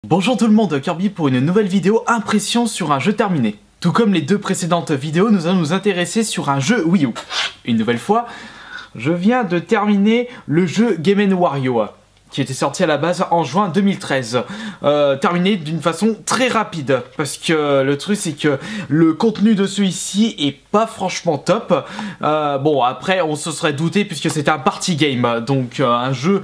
Bonjour tout le monde, Kirby pour une nouvelle vidéo impression sur un jeu terminé. Tout comme les deux précédentes vidéos, nous allons nous intéresser sur un jeu Wii U. Une nouvelle fois, je viens de terminer le jeu Game & Wario, qui était sorti à la base en juin 2013. Terminé d'une façon très rapide, parce que le truc c'est que le contenu de celui-ci est pas franchement top. Bon, après on se serait douté puisque c'était un party game, donc un jeu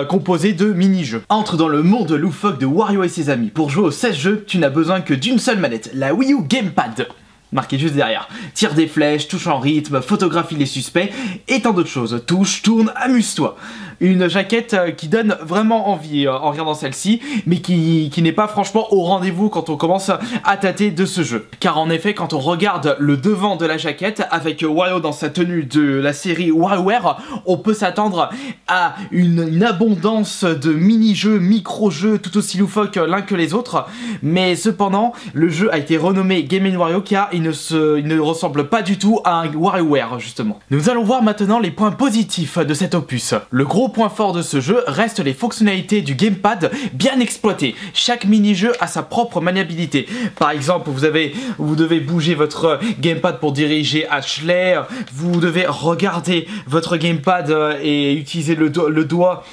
composé de mini-jeux. Entre dans le monde loufoque de Wario et ses amis. Pour jouer aux 16 jeux, tu n'as besoin que d'une seule manette, la Wii U Gamepad. Marqué juste derrière. Tire des flèches, touche en rythme, photographie les suspects et tant d'autres choses. Touche, tourne, amuse-toi. Une jaquette qui donne vraiment envie en regardant celle-ci, mais qui n'est pas franchement au rendez-vous quand on commence à tâter de ce jeu. Car en effet, quand on regarde le devant de la jaquette, avec Wario dans sa tenue de la série WarioWare, on peut s'attendre à une abondance de mini-jeux, micro-jeux, tout aussi loufoques l'un que les autres. Mais cependant, le jeu a été renommé Game & Wario car il ne ressemble pas du tout à un WarioWare, justement. Nous allons voir maintenant les points positifs de cet opus. Le gros point fort de ce jeu reste les fonctionnalités du gamepad bien exploitées. Chaque mini-jeu a sa propre maniabilité. Par exemple, vous devez bouger votre gamepad pour diriger Ashley, vous devez regarder votre gamepad et utiliser le doigt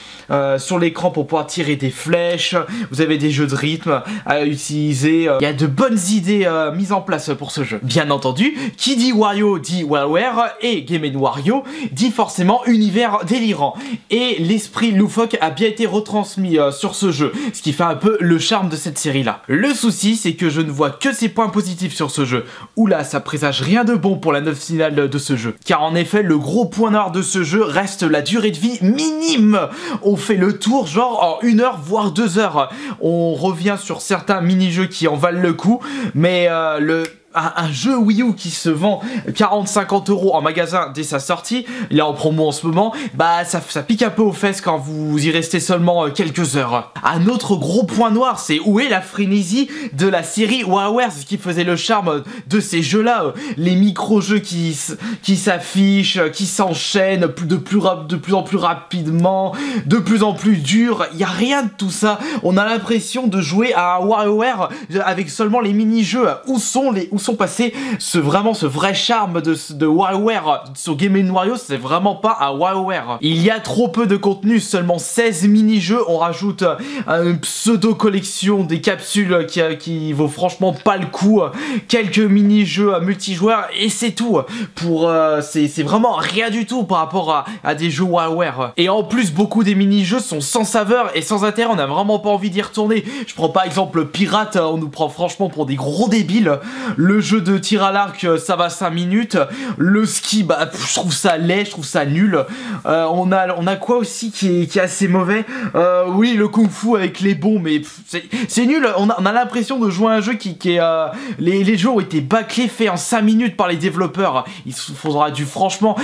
sur l'écran pour pouvoir tirer des flèches. Vous avez des jeux de rythme à utiliser. Il y a de bonnes idées mises en place pour ce jeu. Bien entendu, qui dit Wario dit WarioWare et Game & Wario dit forcément univers délirant. Et l'esprit loufoque a bien été retransmis sur ce jeu, ce qui fait un peu le charme de cette série-là. Le souci, c'est que je ne vois que ces points positifs sur ce jeu. Oula, ça présage rien de bon pour la note finale de ce jeu. Car en effet, le gros point noir de ce jeu reste la durée de vie minime. On fait le tour genre en 1 heure voire 2 heures. On revient sur certains mini-jeux qui en valent le coup, mais un jeu Wii U qui se vend 40-50 € en magasin dès sa sortie, il est en promo en ce moment, bah ça pique un peu aux fesses quand vous y restez seulement quelques heures. Un autre gros point noir, c'est où est la frénésie de la série WarioWare, ce qui faisait le charme de ces jeux-là, les micro-jeux qui s'affichent, qui s'enchaînent de plus en plus rapidement, de plus en plus dur. Il n'y a rien de tout ça. On a l'impression de jouer à un WarioWare avec seulement les mini-jeux. Où sont passés ce vrai charme de WarioWare sur Game & Wario? C'est vraiment pas un WarioWare. Il y a trop peu de contenu, seulement 16 mini-jeux. On rajoute une pseudo-collection des capsules qui vaut franchement pas le coup. Quelques mini-jeux multijoueurs et c'est tout. C'est vraiment rien du tout par rapport à des jeux WarioWare. Et en plus, beaucoup des mini-jeux sont sans saveur et sans intérêt. On a vraiment pas envie d'y retourner. Je prends par exemple Pirate, on nous prend franchement pour des gros débiles. Le jeu de tir à l'arc, ça va 5 minutes. Le ski, bah, je trouve ça laid, je trouve ça nul. On a quoi aussi qui est assez mauvais? Oui, le kung-fu avec les bons, mais c'est nul. On a l'impression de jouer à un jeu les jeux ont été bâclés, faits en 5 minutes par les développeurs. Il faudra dû franchement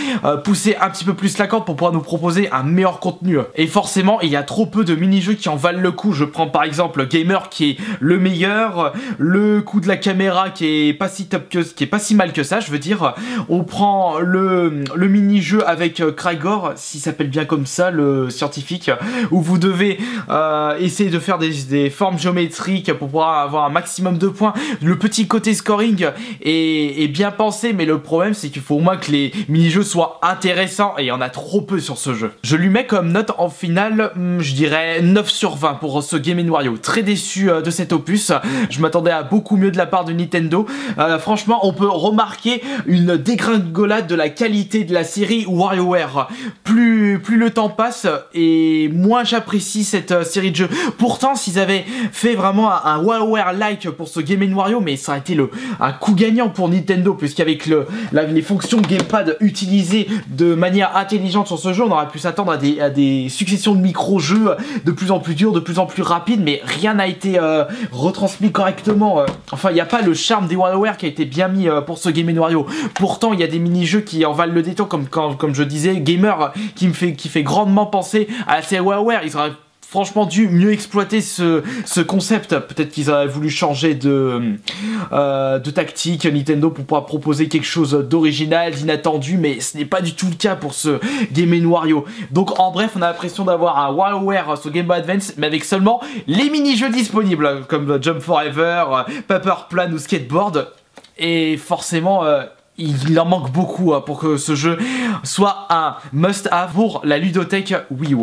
pousser un petit peu plus la corde pour pouvoir nous proposer un meilleur contenu. Et forcément, il y a trop peu de mini-jeux qui en valent le coup. Je prends par exemple Gamer qui est le meilleur, le coup de la caméra qui est pas si mal que ça, je veux dire. On prend le mini-jeu avec Krygor, s'il s'appelle bien comme ça, le scientifique, où vous devez essayer de faire des formes géométriques pour pouvoir avoir un maximum de points. Le petit côté scoring est bien pensé, mais le problème c'est qu'il faut au moins que les mini-jeux soient intéressants et il y en a trop peu sur ce jeu. Je lui mets comme note en finale, je dirais 9 sur 20 pour ce Game & Wario. Très déçu de cet opus, je m'attendais à beaucoup mieux de la part de Nintendo. Franchement, on peut remarquer une dégringolade de la qualité de la série WarioWare. Plus le temps passe et moins j'apprécie cette série de jeux. Pourtant, s'ils avaient fait vraiment un WarioWare-like pour ce Game & Wario, mais ça aurait été un coup gagnant pour Nintendo, puisqu'avec les fonctions gamepad utilisées de manière intelligente sur ce jeu, on aurait pu s'attendre à des successions de micro-jeux de plus en plus durs, de plus en plus rapides, mais rien n'a été retransmis correctement. Enfin, il n'y a pas le charme des WarioWare qui a été bien mis pour ce Game & Wario. Pourtant, il y a des mini-jeux qui en valent le détour, comme je disais, Gamer qui fait grandement penser à la série WarioWare. Ils auraient franchement dû mieux exploiter ce concept. Peut-être qu'ils auraient voulu changer de tactique Nintendo pour pouvoir proposer quelque chose d'original, d'inattendu, mais ce n'est pas du tout le cas pour ce Game & Wario. Donc en bref, on a l'impression d'avoir un WarioWare sur Game Boy Advance, mais avec seulement les mini-jeux disponibles, comme Jump Forever, Paper Plane ou Skateboard. Et forcément, il en manque beaucoup pour que ce jeu soit un must-have pour la ludothèque Wii U.